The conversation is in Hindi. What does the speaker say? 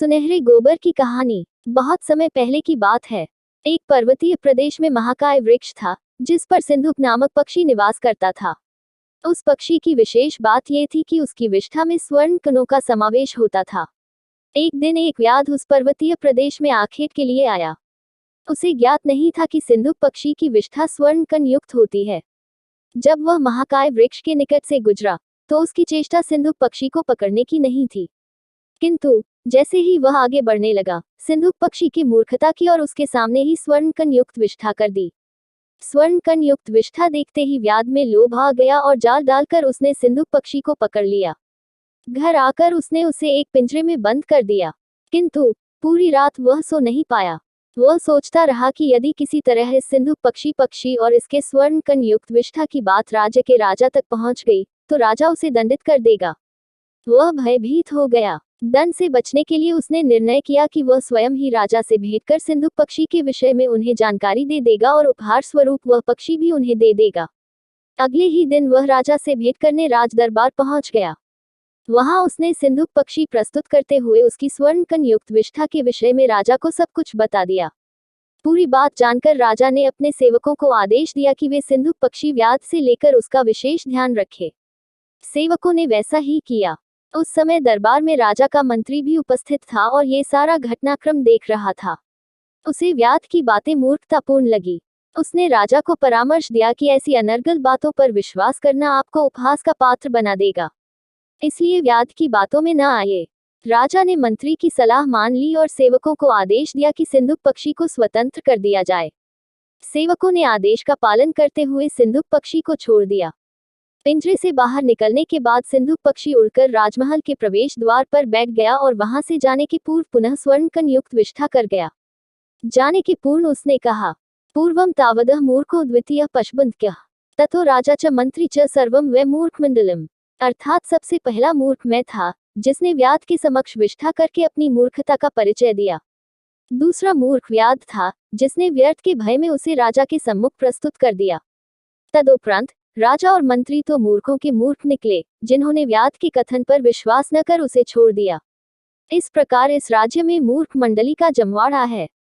सुनहरे गोबर की कहानी। बहुत समय पहले की बात है। एक पर्वतीय प्रदेश में महाकाय वृक्ष था, जिस पर सिंधुक नामक पक्षी निवास करता था। उस पक्षी की विशेष बात यह थी कि उसकी विष्ठा में स्वर्ण कणों का समावेश होता था। एक दिन एक व्याध उस पर्वतीय प्रदेश में आखेट के लिए आया। उसे ज्ञात नहीं था कि सिंधुक पक्षी की विष्ठा स्वर्ण कण युक्त होती है। जब वह महाकाय वृक्ष के निकट से गुजरा, तो उसकी चेष्टा सिंधुक पक्षी को पकड़ने की नहीं थी। किंतु जैसे ही वह आगे बढ़ने लगा, सिंधुक पक्षी की मूर्खता की और उसके सामने ही स्वर्ण कण युक्त विष्ठा कर दी। स्वर्ण कण युक्त विष्ठा देखते ही व्याध में लोभ आ गया और जाल डालकर उसने सिंधुक पक्षी को पकड़ लिया। घर आकर उसने उसे एक पिंजरे में बंद कर दिया। किंतु पूरी रात वह सो नहीं पाया। वह सोचता रहा कि यदि किसी तरह इस सिंधुक पक्षी और इसके स्वर्ण कण युक्त विष्ठा की बात राज्य के राजा तक पहुंच गई, तो राजा उसे दंडित कर देगा। वह भयभीत हो गया। दंड से बचने के लिए उसने निर्णय किया कि वह स्वयं ही राजा से भेंट कर सिंधुक पक्षी के विषय में उन्हें जानकारी दे देगा और उपहार स्वरूप वह पक्षी भी उन्हें दे देगा। अगले ही दिन वह राजा से भेंट करने राज दरबार पहुंच गया। वहां उसने सिंधुक पक्षी प्रस्तुत करते हुए उसकी स्वर्ण कण युक्त विष्ठा के विषय में राजा को सब कुछ बता दिया। पूरी बात जानकर राजा ने अपने सेवकों को आदेश दिया कि वे सिंधुक पक्षी व्याध से लेकर उसका विशेष ध्यान रखें। सेवकों ने वैसा ही किया। उस समय दरबार में राजा का मंत्री भी उपस्थित था और ये सारा घटनाक्रम देख रहा था। उसे व्याध की बातें मूर्खतापूर्ण लगी। उसने राजा को परामर्श दिया कि ऐसी अनर्गल बातों पर विश्वास करना आपको उपहास का पात्र बना देगा, इसलिए व्याध की बातों में न आए। राजा ने मंत्री की सलाह मान ली और सेवकों को आदेश दिया कि सिंधुक पक्षी को स्वतंत्र कर दिया जाए। सेवकों ने आदेश का पालन करते हुए सिंधुक पक्षी को छोड़ दिया। पिंजरे से बाहर निकलने के बाद सिंधुक पक्षी उड़कर राजमहल के प्रवेश द्वार पर बैठ गया और वहां से जाने के पूर्व पुनः स्वर्ण कण युक्त विष्ठा कर गया। जाने के पूर्व उसने कहा, पूर्वम तावदः मूर्खो द्वितीय पशबंध्क्यः ततो राजा च मंत्री च सर्वम वै मूर्खमंडलम। अर्थात सबसे पहला मूर्ख मैं था, जिसने व्याध के समक्ष विष्ठा करके अपनी मूर्खता का परिचय दिया। दूसरा मूर्ख व्याध था, जिसने व्यर्थ के भय में उसे राजा के सम्मुख प्रस्तुत कर दिया। तदुपरांत राजा और मंत्री तो मूर्खों के मूर्ख निकले, जिन्होंने व्याध के कथन पर विश्वास न कर उसे छोड़ दिया। इस प्रकार इस राज्य में मूर्ख मंडली का जमवाड़ा है।